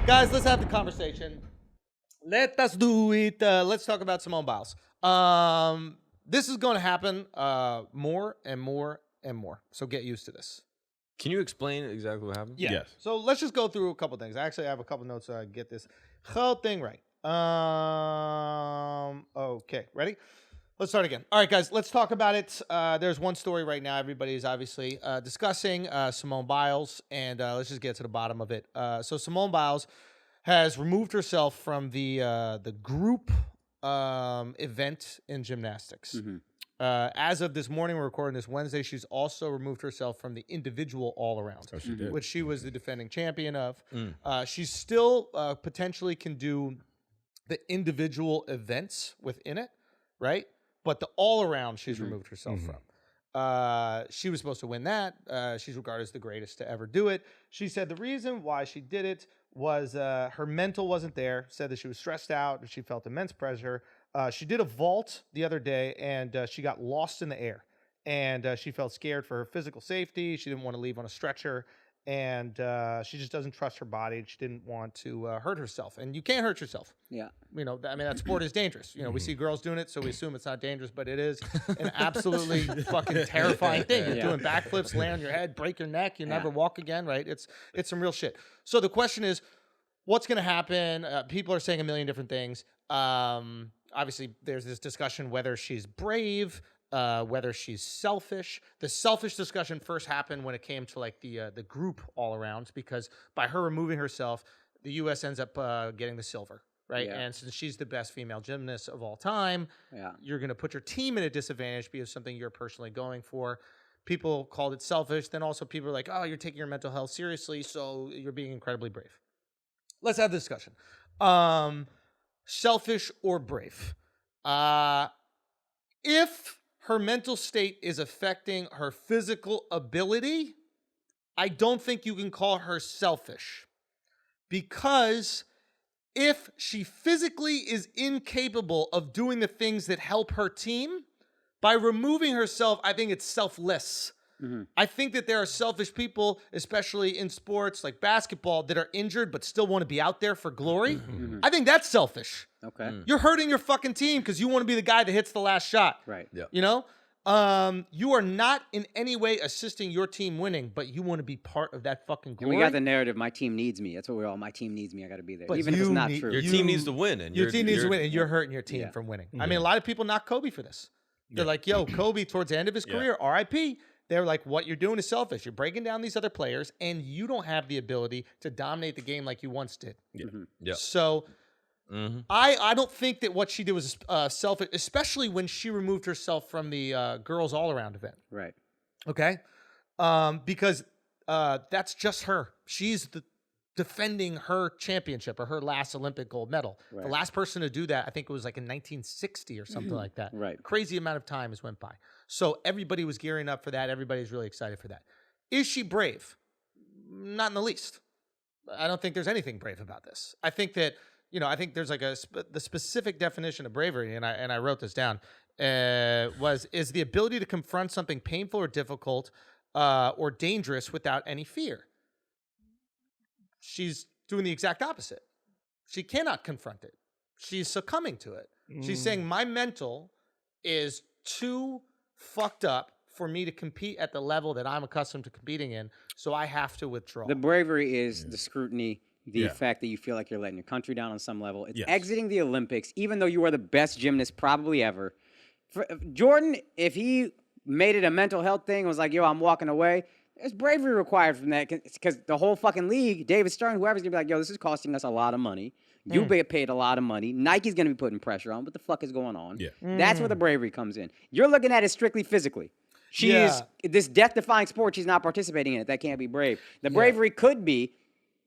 Guys, let's have the conversation. Let us do it. Let's talk about Simone Biles. This is going to happen more and more and more. So get used to this. Can you explain exactly what happened? Yeah. Yes. So let's just go through a couple things. I actually have a couple notes so I get this whole thing right. Okay, ready? Let's start again. All right, guys, let's talk about it. There's one story right now everybody is obviously discussing, Simone Biles, and let's just get to the bottom of it. So Simone Biles has removed herself from the group event in gymnastics. Mm-hmm. As of this morning, we're recording this Wednesday, she's also removed herself from the individual all-around, Oh, she did. which she was the defending champion of. She still potentially can do the individual events within it, right? But the all-around she's removed herself from. She was supposed to win that. She's regarded as the greatest to ever do it. She said the reason why she did it was her mental wasn't there, said that she was stressed out, and she felt immense pressure. She did a vault the other day, and she got lost in the air. And she felt scared for her physical safety. She didn't want to leave on a stretcher. And she just doesn't trust her body. She didn't want to hurt herself. And you can't hurt yourself. Yeah. You know, I mean, that sport is dangerous. You know, we see girls doing it, so we assume it's not dangerous, but it is an absolutely fucking terrifying thing. You're doing backflips, lay on your head, break your neck, you never walk again, right? It's some real shit. So the question is, what's going to happen? People are saying a million different things. Obviously, there's this discussion whether she's brave, whether she's selfish. The selfish discussion first happened when it came to like the group all around, because by her removing herself, the U.S. ends up getting the silver, right? Yeah. And since she's the best female gymnast of all time, you're going to put your team at a disadvantage because of something you're personally going for. People called it selfish. Then also people are like, oh, you're taking your mental health seriously, so you're being incredibly brave. Let's have the discussion. Selfish or brave? If her mental state is affecting her physical ability, I don't think you can call her selfish. Because if she physically is incapable of doing the things that help her team, by removing herself, I think it's selfless. I think that there are selfish people, especially in sports like basketball, that are injured but still want to be out there for glory. I think that's selfish. Okay. You're hurting your fucking team because you want to be the guy that hits the last shot. Right. Yeah. You know? You are not in any way assisting your team winning, but you want to be part of that fucking And glory. we got the narrative, my team needs me. That's what we're all, my team needs me. I got to be there. But Even if it's not you true. Your team needs to win, and Your team needs to win, and you're hurting your team Yeah. from winning. I mean, a lot of people knock Kobe for this. They're like, yo, Kobe, towards the end of his career, RIP, they're like, what you're doing is selfish. You're breaking down these other players, and you don't have the ability to dominate the game like you once did. Yeah. So I don't think that what she did was selfish, especially when she removed herself from the girls all-around event. Right. Okay? Because that's just her. She's defending her championship or her last Olympic gold medal. Right. The last person to do that, I think it was like in 1960 or something like that. Right. Crazy amount of time has went by. So everybody was gearing up for that. Everybody's really excited for that. Is she brave? Not in the least. I don't think there's anything brave about this. I think that, I think there's like the specific definition of bravery, and I wrote this down, is the ability to confront something painful or difficult or dangerous without any fear. She's doing the exact opposite. She cannot confront it. She's succumbing to it. She's saying my mental is too fucked up for me to compete at the level that I'm accustomed to competing in, so I have to withdraw. The bravery is the scrutiny, the fact that you feel like you're letting your country down on some level. It's exiting the Olympics, even though you are the best gymnast probably ever. For Jordan, if he made it a mental health thing, was like, yo, I'm walking away, there's bravery required from that, because the whole fucking league, David Stern, whoever's going to be like, yo, this is costing us a lot of money. You get paid a lot of money. Nike's going to be putting pressure on. What the fuck is going on? Yeah. That's where the bravery comes in. You're looking at it strictly physically. She is this death-defying sport. She's not participating in it. That can't be brave. The bravery could be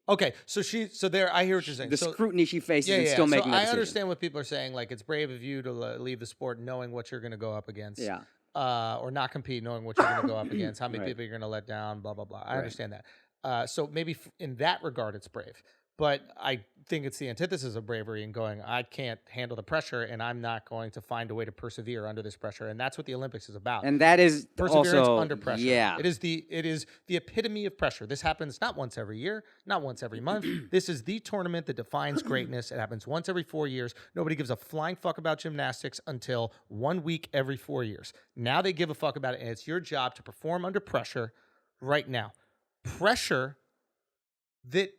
okay, so there, I hear what you're saying. the scrutiny she faces and still making a I decision. understand what people are saying. Like, it's brave of you to leave the sport knowing what you're going to go up against. Yeah. Or not compete knowing what you're going to go up against, how many people you're going to let down, blah, blah, blah. I understand that. So maybe in that regard, it's brave. But I think it's the antithesis of bravery and going, I can't handle the pressure and I'm not going to find a way to persevere under this pressure. And that's what the Olympics is about. And that is perseverance also, under pressure. Yeah. It is the epitome of pressure. This happens not once every year, not once every month. This is the tournament that defines greatness. It happens once every 4 years. Nobody gives a flying fuck about gymnastics until 1 week every 4 years. Now they give a fuck about it, and it's your job to perform under pressure right now. Pressure that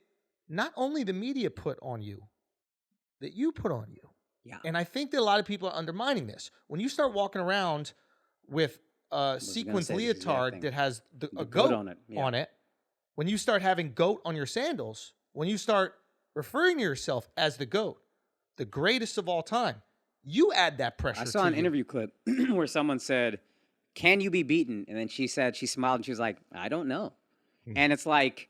not only the media put on you, that you put on you. Yeah. And I think that a lot of people are undermining this. When you start walking around with a sequins leotard that has a goat on it, when you start having goat on your sandals, when you start referring to yourself as the goat, the greatest of all time, you add that pressure. I saw an interview clip where someone said, "Can you be beaten?" And then she said, she smiled and she was like, "I don't know." And it's like,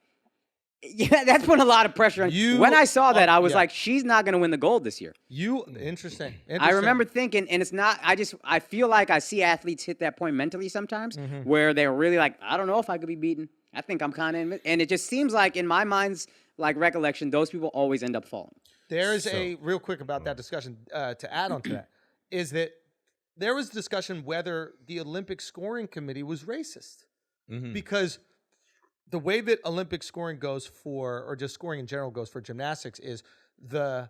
yeah, that's put a lot of pressure on you. When I saw that, I was like, she's not going to win the gold this year. Interesting. I remember thinking, and it's not, I feel like I see athletes hit that point mentally sometimes where they're really like, I don't know if I could be beaten. I think I'm kind of, and it just seems like in my mind's like recollection, those people always end up falling. There's real quick about that discussion to add on to that, is that there was discussion whether the Olympic scoring committee was racist. Because the way that Olympic scoring goes for, or just scoring in general goes for gymnastics, is the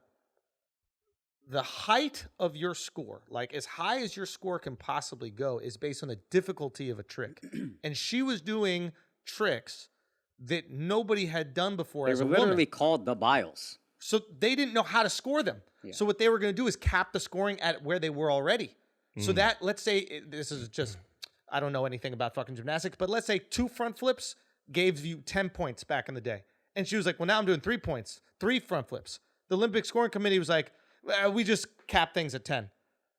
height of your score, like as high as your score can possibly go, is based on the difficulty of a trick. And she was doing tricks that nobody had done before. They were literally called the Biles. So they didn't know how to score them. Yeah. So what they were going to do is cap the scoring at where they were already. So that, let's say, this is just, I don't know anything about fucking gymnastics, but let's say 2 front flips gave you 10 points back in the day. And she was like, well, now I'm doing 3 points, 3 front flips. The Olympic scoring committee was like, well, we just cap things at 10.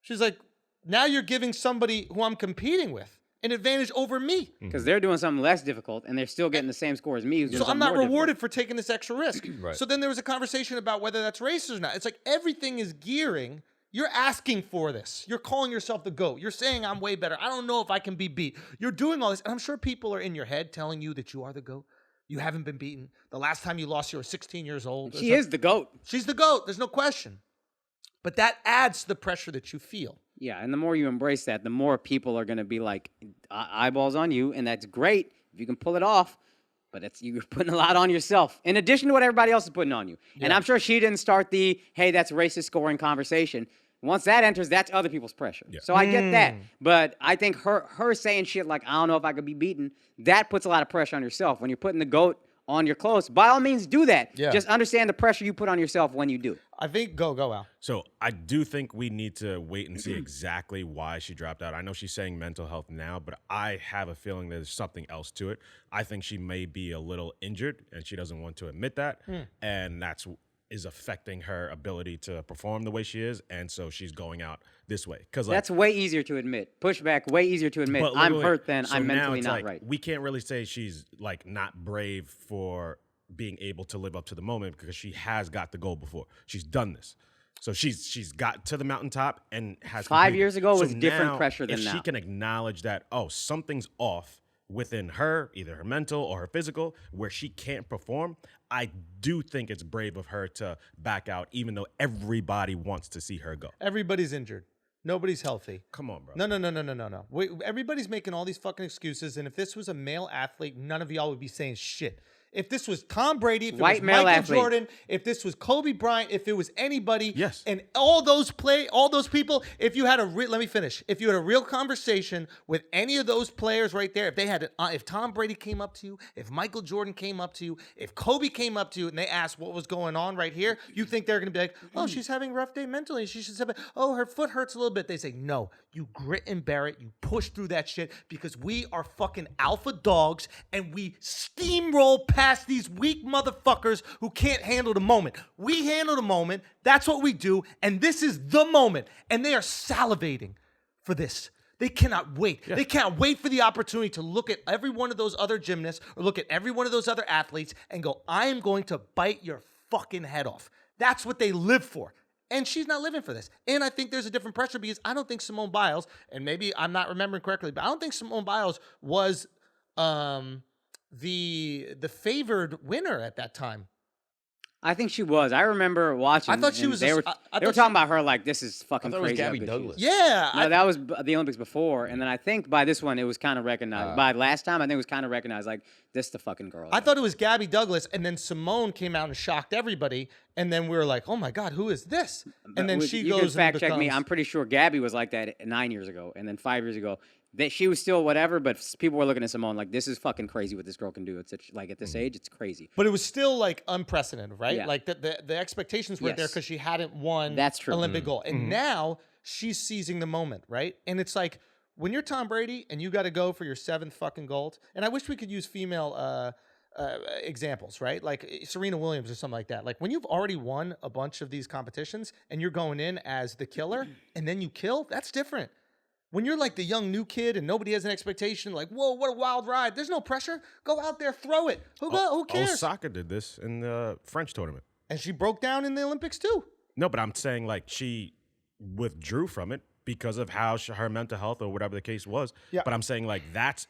She's like, now you're giving somebody who I'm competing with an advantage over me. Because they're doing something less difficult and they're still getting the same score as me. So I'm not rewarded for taking this extra risk. Right. So then there was a conversation about whether that's racist or not. It's like everything is gearing. You're asking for this. You're calling yourself the GOAT. You're saying I'm way better. I don't know if I can be beat. You're doing all this. And I'm sure people are in your head telling you that you are the GOAT. You haven't been beaten. The last time you lost, you were 16 years old. She is the GOAT. She's the GOAT. There's no question. But that adds to the pressure that you feel. Yeah, and the more you embrace that, the more people are going to be like, eyeballs on you, and that's great if you can pull it off. But you're putting a lot on yourself, in addition to what everybody else is putting on you. Yeah. And I'm sure she didn't start the, hey, that's racist scoring conversation. Once that enters, that's other people's pressure. Yeah. So I get that. But I think her saying shit like, I don't know if I could be beaten, that puts a lot of pressure on yourself. When you're putting the GOAT on your clothes, by all means, do that. Yeah. Just understand the pressure you put on yourself when you do. I think, go Al. So I do think we need to wait and see exactly why she dropped out. I know she's saying mental health now, but I have a feeling there's something else to it. I think she may be a little injured, and she doesn't want to admit that. And that's is affecting her ability to perform the way she is, and so she's going out this way. Because that's way easier to admit. Pushback, way easier to admit. I'm hurt than I'm mentally not right. We can't really say she's like not brave for being able to live up to the moment because she has got the goal before. She's done this. So she's got to the mountaintop and has 5 years ago was different pressure than now. If she can acknowledge that, oh, something's off within her, either her mental or her physical, where she can't perform, I do think it's brave of her to back out, even though everybody wants to see her go. Everybody's injured. Nobody's healthy. Come on, bro. No. Everybody's making all these fucking excuses, and if this was a male athlete, none of y'all would be saying shit. If this was Tom Brady, if it was Michael Jordan, if this was Kobe Bryant, if it was anybody, yes, and all those people, if you had let me finish. If you had a real conversation with any of those players right there, if Tom Brady came up to you, if Michael Jordan came up to you, if Kobe came up to you and they asked what was going on right here, you think they're going to be like, oh, she's having a rough day mentally. She should say, oh, her foot hurts a little bit. They say, no, you grit and bear it. You push through that shit because we are fucking alpha dogs and we steamroll past these weak motherfuckers who can't handle the moment. We handle the moment. That's what we do. And this is the moment. And they are salivating for this. They cannot wait. Yeah. They can't wait for the opportunity to look at every one of those other gymnasts or look at every one of those other athletes and go, I am going to bite your fucking head off. That's what they live for. And she's not living for this. And I think there's a different pressure because I don't think Simone Biles, and maybe I'm not remembering correctly, but I don't think Simone Biles was the favored winner at that time. I think she was. I remember watching. I thought she was. They were talking about her like this is fucking I thought it was crazy. Gabby Douglas. Yeah. No, that was the Olympics before, and then I think by this one it was kind of recognized. By last time, I think it was kind of recognized. Like this, the fucking girl. I thought it was Gabby Douglas, and then Simone came out and shocked everybody, and then we were like, "Oh my God, who is this?" And then she you goes can fact and check me. becomes- I'm pretty sure Gabby was like that 9 years ago, and then 5 years ago. That she was still whatever, but people were looking at Simone like this is fucking crazy what this girl can do. It's like at this age, it's crazy. But it was still like unprecedented, right? Yeah. Like the expectations weren't there Yes. because she hadn't won That's true. Olympic gold, and now she's seizing the moment, right? And it's like when you're Tom Brady and you got to go for your 7th fucking gold. And I wish we could use female examples, right? Like Serena Williams or something like that. Like when you've already won a bunch of these competitions and you're going in as the killer and then you kill, that's different. When you're like the young new kid and nobody has an expectation, like, whoa, what a wild ride. There's no pressure. Go out there, throw it. Who cares? Osaka did this in the French tournament. And she broke down in the Olympics too. No, but I'm saying like she withdrew from it because of how her mental health or whatever the case was. Yeah. But I'm saying like that's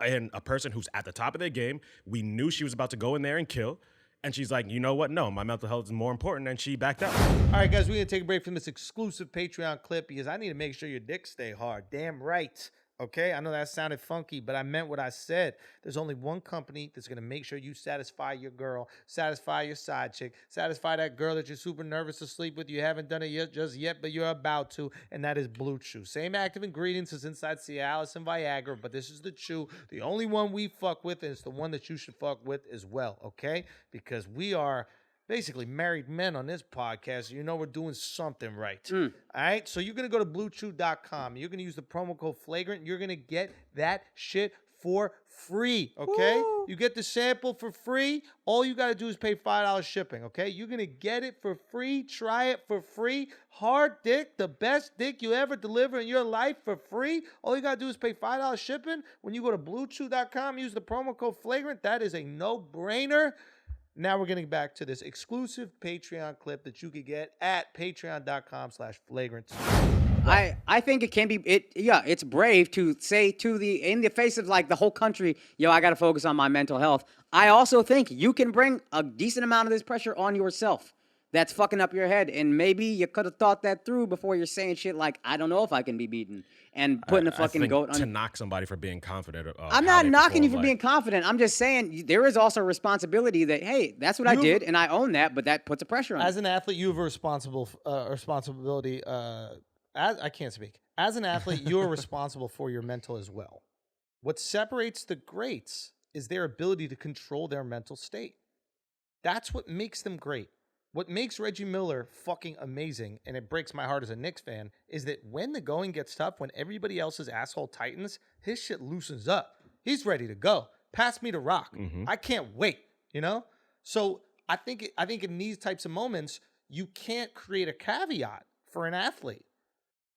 and a person who's at the top of their game. We knew she was about to go in there and kill. And she's like, you know what? No, my mental health is more important. And she backed out. All right, guys, we're going to take a break from this exclusive Patreon clip because I need to make sure your dicks stay hard. Damn right. Okay? I know that sounded funky, but I meant what I said. There's only one company that's going to make sure you satisfy your girl, satisfy your side chick, satisfy that girl that you're super nervous to sleep with. You haven't done it yet, but you're about to, and that is Blue Chew. Same active ingredients as inside Cialis and Viagra, but this is the chew. The only one we fuck with, and it's the one that you should fuck with as well, okay? Because we are basically married men on this podcast. So you know we're doing something right. All right? So you're going to go to bluechew.com. You're going to use the promo code Flagrant. You're going to get that shit for free, okay? Woo. You get the sample for free. All you got to do is pay $5 shipping, okay? You're going to get it for free. Try it for free. Hard dick, the best dick you ever deliver in your life for free. All you got to do is pay $5 shipping. When you go to bluechew.com, use the promo code Flagrant. That is a no-brainer. Now we're getting back to this exclusive Patreon clip that you could get at patreon.com/flagrant. I think it can be it's brave to say in the face of like the whole country, yo, I got to focus on my mental health. I also think you can bring a decent amount of this pressure on yourself. That's fucking up your head, and maybe you could have thought that through before you're saying shit like, I don't know if I can be beaten, and putting a fucking goat on. To knock somebody for being confident. I'm not knocking you for being confident. I'm just saying there is also a responsibility that, hey, that's what I did, and I own that, but that puts a pressure on As me. an athlete, you have a responsibility. I can't speak. As an athlete, you are responsible for your mental as well. What separates the greats is their ability to control their mental state. That's what makes them great. What makes Reggie Miller fucking amazing, and it breaks my heart as a Knicks fan, is that when the going gets tough, when everybody else's asshole tightens, his shit loosens up. He's ready to go. Pass me the rock. I can't wait, you know? So I think in these types of moments, you can't create a caveat for an athlete.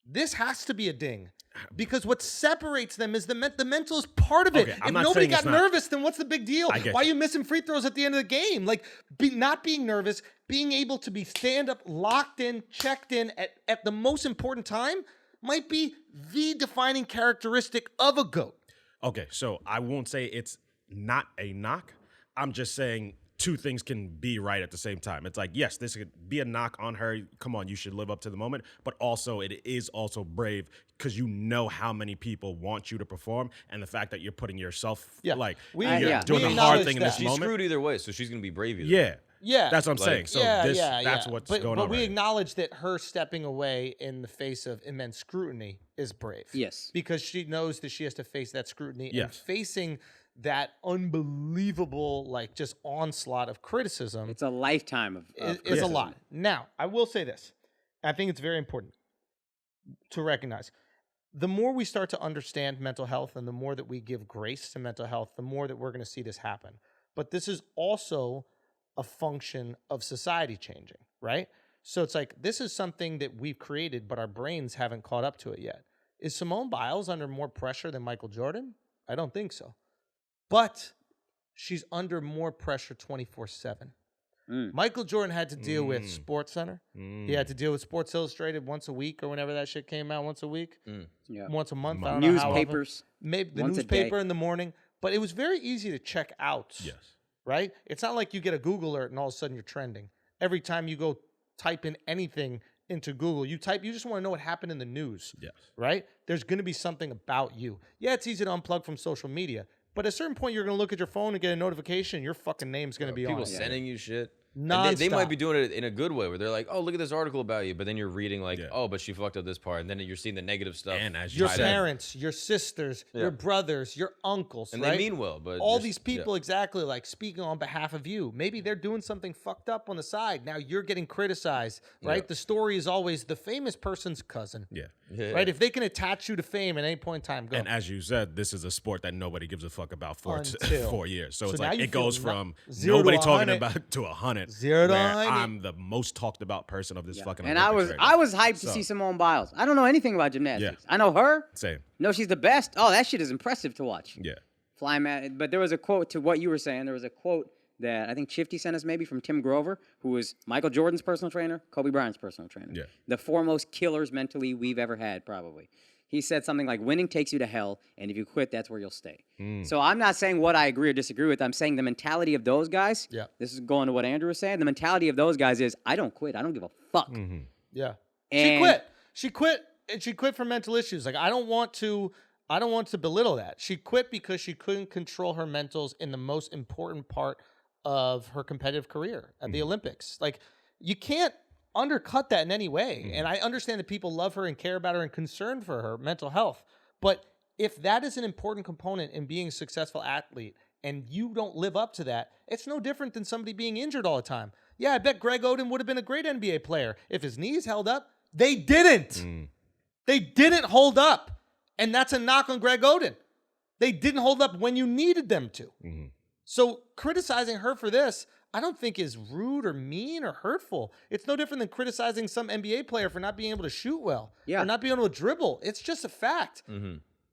This has to be a ding. Because what separates them is the mental is part of it. Okay, if nobody got nervous, then what's the big deal? Why are you missing free throws at the end of the game? Like, not being nervous, being able to be stand-up, locked in, checked in at the most important time might be the defining characteristic of a GOAT. Okay, so I won't say it's not a knock. I'm just saying two things can be right at the same time. It's like, yes, this could be a knock on her. Come on, you should live up to the moment. But also, it is also brave because you know how many people want you to perform, and the fact that you're putting yourself, doing the hard thing in this moment. She's screwed either way, so she's going to be brave either way. Yeah. That's what I'm saying. So that's what's going on. But we acknowledge that her stepping away in the face of immense scrutiny is brave. Yes. Because she knows that she has to face that scrutiny and facing that unbelievable, like, just onslaught of criticism. It's a lifetime of is a lot. Now, I will say this. I think it's very important to recognize. The more we start to understand mental health and the more that we give grace to mental health, the more that we're going to see this happen. But this is also a function of society changing, right? So it's like, this is something that we've created, but our brains haven't caught up to it yet. Is Simone Biles under more pressure than Michael Jordan? I don't think so. But she's under more pressure 24/7. Michael Jordan had to deal with SportsCenter. He had to deal with Sports Illustrated once a week or whenever that shit came out, once a week, once a month. I don't know how often. Newspapers. Maybe the newspaper in the morning. But it was very easy to check out. Yes. Right? It's not like you get a Google alert and all of a sudden you're trending. every time you go type in anything into Google. You just want to know what happened in the news. Yes. Right? There's going to be something about you. Yeah, it's easy to unplug from social media, but at a certain point, you're going to look at your phone and get a notification. Your fucking name's going to be on. People sending you shit. And they might be doing it in a good way where they're like, oh, look at this article about you. But then you're reading like, oh, but she fucked up this part. And then you're seeing the negative stuff. And as your parents, your sisters, your brothers, your uncles, and right? they mean well, but all these people exactly like speaking on behalf of you. Maybe they're doing something fucked up on the side. Now you're getting criticized, right? Yeah. The story is always the famous person's cousin. Yeah. Right? If they can attach you to fame at any point in time, go. And as you said, this is a sport that nobody gives a fuck about for 4 years. So it's like it goes from 0 nobody to talking about to 100. 0 to 100. I'm the most talked about person of this fucking. And Olympics I was hyped to see Simone Biles. I don't know anything about gymnastics. I know her. Same. No, she's the best. Oh, that shit is impressive to watch. Yeah. Fly man. But there was a quote to what you were saying. There was a quote that I think Chifty sent us maybe from Tim Grover, who was Michael Jordan's personal trainer, Kobe Bryant's personal trainer. Yeah. The foremost killers mentally we've ever had, probably. He said something like, winning takes you to hell, and if you quit, that's where you'll stay. So I'm not saying what I agree or disagree with. I'm saying the mentality of those guys, this is going to what Andrew was saying, the mentality of those guys is, I don't quit. I don't give a fuck. Yeah. And She quit, and she quit for mental issues. Like, I don't want to belittle that. She quit because she couldn't control her mentals in the most important part of her competitive career at the Olympics. Like, you can't undercut that in any way. And I understand that people love her and care about her and concerned for her mental health. But if that is an important component in being a successful athlete and you don't live up to that, it's no different than somebody being injured all the time. Yeah, I bet Greg Oden would have been a great NBA player if his knees held up. They didn't. They didn't hold up. And that's a knock on Greg Oden. They didn't hold up when you needed them to. So criticizing her for this, I don't think is rude or mean or hurtful. It's no different than criticizing some NBA player for not being able to shoot well or not being able to dribble. It's just a fact.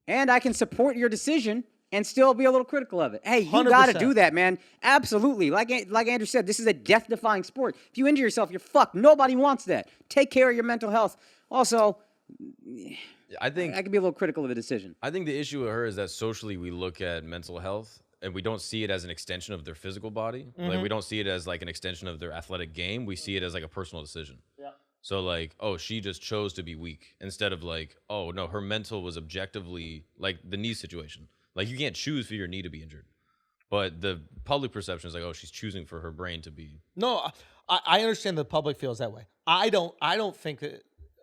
And I can support your decision and still be a little critical of it. Hey, you got to do that, man. Absolutely. Like Andrew said, this is a death-defying sport. If you injure yourself, you're fucked. Nobody wants that. Take care of your mental health. Also, I think I can be a little critical of a decision. I think the issue with her is that socially we look at mental health and we don't see it as an extension of their physical body. Like, we don't see it as like an extension of their athletic game. We see it as like a personal decision. Yeah. So like, oh, she just chose to be weak instead of like, oh no, her mental was objectively like the knee situation. Like, you can't choose for your knee to be injured. But the public perception is like, oh, she's choosing for her brain to be. No, I understand the public feels that way. I don't think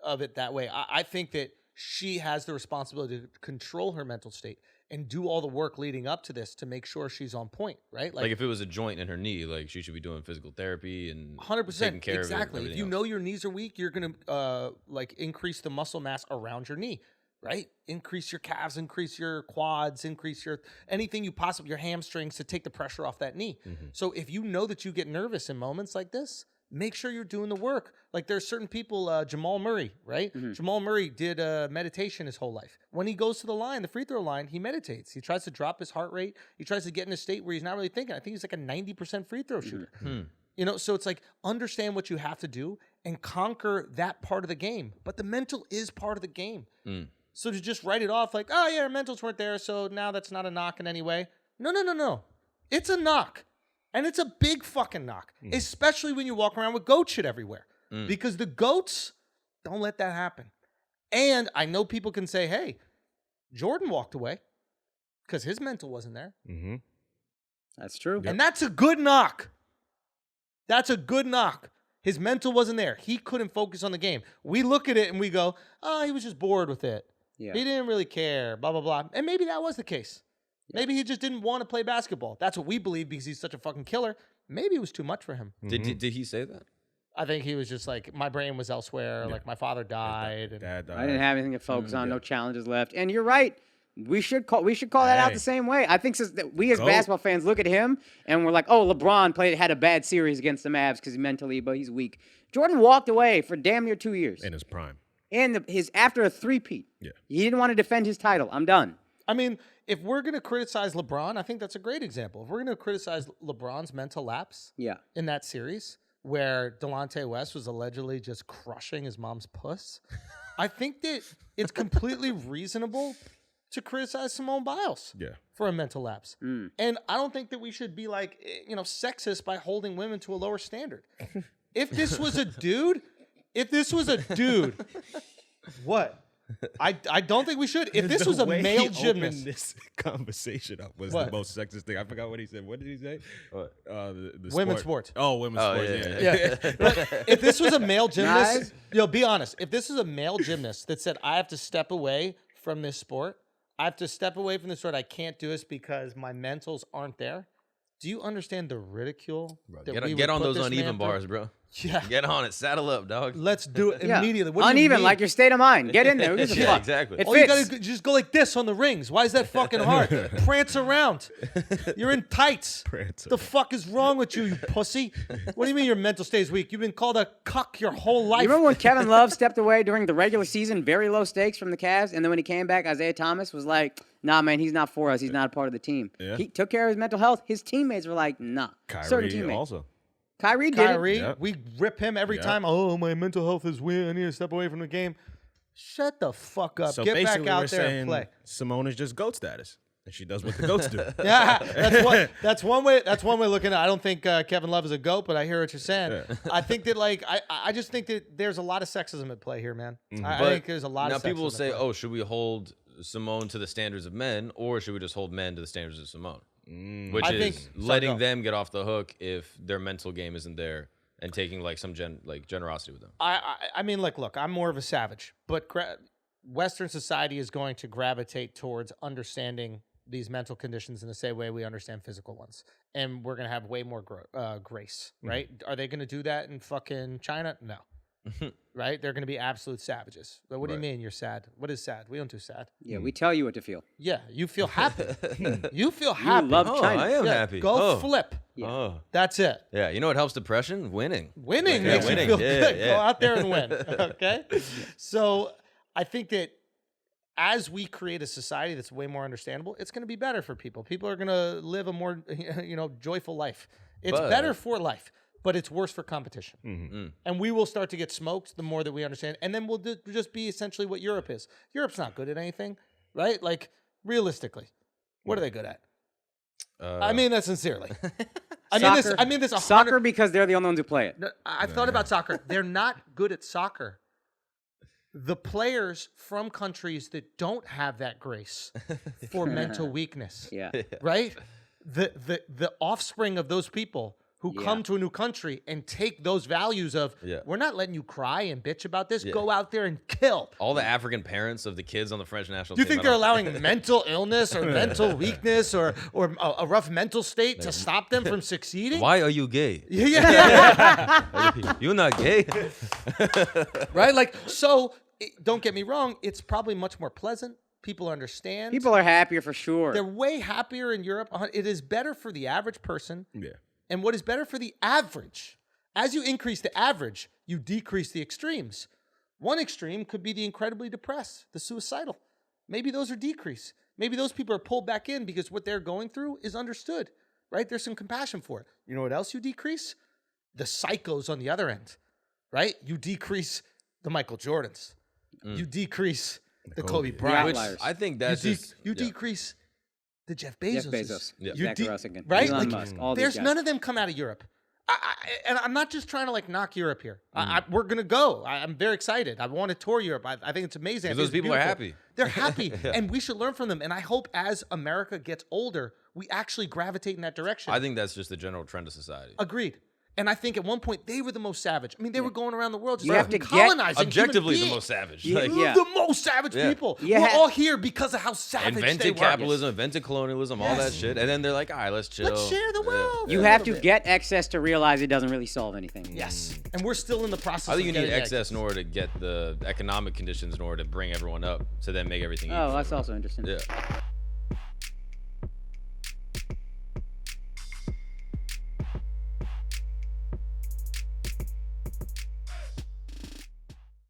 of it that way. I think that she has the responsibility to control her mental state and do all the work leading up to this to make sure she's on point, right? Like if it was a joint in her knee, like she should be doing physical therapy and 100% taking care exactly. of it. If you know your knees are weak, you're gonna like increase the muscle mass around your knee, right? Increase your calves, increase your quads, increase your anything you possibly your hamstrings to take the pressure off that knee. So if you know that you get nervous in moments like this, make sure you're doing the work. Like, there's certain people, Jamal Murray, right? Jamal Murray did meditation his whole life. When he goes to the line, the free throw line, he meditates. He tries to drop his heart rate. He tries to get in a state where he's not really thinking. I think he's like a 90% free throw shooter. You know, so it's like, understand what you have to do and conquer that part of the game. But the mental is part of the game. So to just write it off like, oh yeah, her mentals weren't there, so now that's not a knock in any way. No. It's a knock. And it's a big fucking knock, especially when you walk around with goat shit everywhere. Because the goats don't let that happen. And I know people can say, hey, Jordan walked away because his mental wasn't there. That's true. And that's a good knock. That's a good knock. His mental wasn't there. He couldn't focus on the game. We look at it and we go, oh, he was just bored with it. Yeah. He didn't really care, blah, blah, blah. And maybe that was the case. Maybe he just didn't want to play basketball. That's what we believe because he's such a fucking killer. Maybe it was too much for him. Did he say that? I think he was just like, my brain was elsewhere. Like, my father died. Dad died. I didn't have anything to focus on. No challenges left. And you're right. We should call that out the same way. I think we as basketball fans look at him and we're like, oh, LeBron had a bad series against the Mavs because mentally, but he's weak. Jordan walked away for damn near 2 years. In his prime. And after a three-peat. Yeah. He didn't want to defend his title. I'm done. I mean, if we're going to criticize LeBron, I think that's a great example. If we're going to criticize LeBron's mental lapse in that series where Delonte West was allegedly just crushing his mom's puss, I think that it's completely reasonable to criticize Simone Biles for a mental lapse. And I don't think that we should be like, sexist by holding women to a lower standard. If this was a dude, what? I don't think we should. If this was a male gymnast, this conversation up was What? the most sexist thing. I forgot what he said. What did he say? The Women's sport. sports. Oh, women's sports. Yeah. But if this was a male gymnast, be honest. If this is a male gymnast that said, I have to step away from this sport, I can't do this because my mentals aren't there. Do you understand the ridicule? Get on those uneven bars, bro. Yeah. Get on it. Saddle up, dog. Let's do it immediately. What do you Uneven, mean? like your state of mind. Get in there. Who gives a fuck? Exactly. It Oh, you fits. gotta just go like this on the rings. Why is that fucking hard? Prance around. You're in tights. The fuck is wrong with you, you pussy? What do you mean your mental state is weak? You've been called a cuck your whole life. You remember when Kevin Love stepped away during the regular season, very low stakes from the Cavs, and then when he came back, Isaiah Thomas was like, nah, man, he's not for us. He's not a part of the team. Yeah. He took care of his mental health. His teammates were like, nah. Certain Kyrie teammates. also. Kyrie did Kyrie, it. we rip him every time. Oh, my mental health is weird. I need to step away from the game. Shut the fuck up. So Get back basically, out we're there and saying play. Simone is just GOAT status, and she does what the GOATs do. Yeah, that's one way. That's one way of looking at it. I don't think Kevin Love is a GOAT, but I hear what you're saying. I think that I just think that there's a lot of sexism at play here, man. I think there's a lot of sexism. Now people will say, at play. oh, should we hold Simone to the standards of men, or should we just hold men to the standards of Simone? Which I is think- letting them get off the hook if their mental game isn't there, and taking like some generosity with them. I mean, look, I'm more of a savage, but Western society is going to gravitate towards understanding these mental conditions in the same way we understand physical ones. And we're going to have way more grace, right? Are they going to do that in fucking China? No. Right? They're going to be absolute savages. But what do you mean you're sad? What is sad? We don't do sad. Yeah, we tell you what to feel. Yeah, you feel happy. You feel happy. love Oh, China. I am Yeah, happy. Go Oh. flip. Yeah. Oh. That's it. Yeah, you know what helps depression? Winning. Winning Yeah, makes winning. you feel Yeah, good. yeah. Go out there and win. Okay? So I think that as we create a society that's way more understandable, it's going to be better for people. People are going to live a more, joyful life. It's But- better for life, but it's worse for competition. And we will start to get smoked the more that we understand. And then we'll just be essentially what Europe is. Europe's not good at anything, right? Like, realistically, what are they good at? I mean that sincerely. I mean this. Soccer because they're the only ones who play it. I've thought about soccer. They're not good at soccer. The players from countries that don't have that grace for mental weakness, Yeah. right? The offspring of those people who come to a new country and take those values of, we're not letting you cry and bitch about this. Go out there and kill. All the African parents of the kids on the French national Do you team. think they're allowing mental illness or mental weakness or a rough mental state to stop them from succeeding? Why are you gay? Yeah. You're not gay. Right? Like, so don't get me wrong. It's probably much more pleasant. People understand. People are happier for sure. They're way happier in Europe. It is better for the average person. Yeah. And what is better for the average? As you increase the average, you decrease the extremes. One extreme could be the incredibly depressed, the suicidal. Maybe those are decreased. Maybe those people are pulled back in because what they're going through is understood, right? There's some compassion for it. You know what else you decrease? The psychos on the other end, right? You decrease the Michael Jordans. You decrease the Kobe Bryant. Which outliers. I think that's You decrease the Jeff Bezos. Jeff Bezos. Yeah. You Zach Russigan. right? Elon Like, Musk. All these there's guys. none of them come out of Europe. And I'm not just trying to like knock Europe here. We're gonna go. I'm very excited. I want to tour Europe. I think it's amazing. I think those it's people are beautiful. happy. They're happy, and we should learn from them. And I hope as America gets older, we actually gravitate in that direction. I think that's just the general trend of society. Agreed. And I think at one point they were the most savage. I mean, they were going around the world just You have to get colonizing Objectively, human the most beings. savage. Yeah. Like, Yeah. The most savage people. Yeah. We're all here because of how savage they invented were. capitalism, invented colonialism, all that shit. And then they're like, all right, let's chill. Let's share the wealth. You have to get excess to realize it doesn't really solve anything. Yes. And we're still in the process I think you of need getting excess in order to get the economic conditions in order to bring everyone up to then make everything equal. Oh, that's also interesting. Yeah.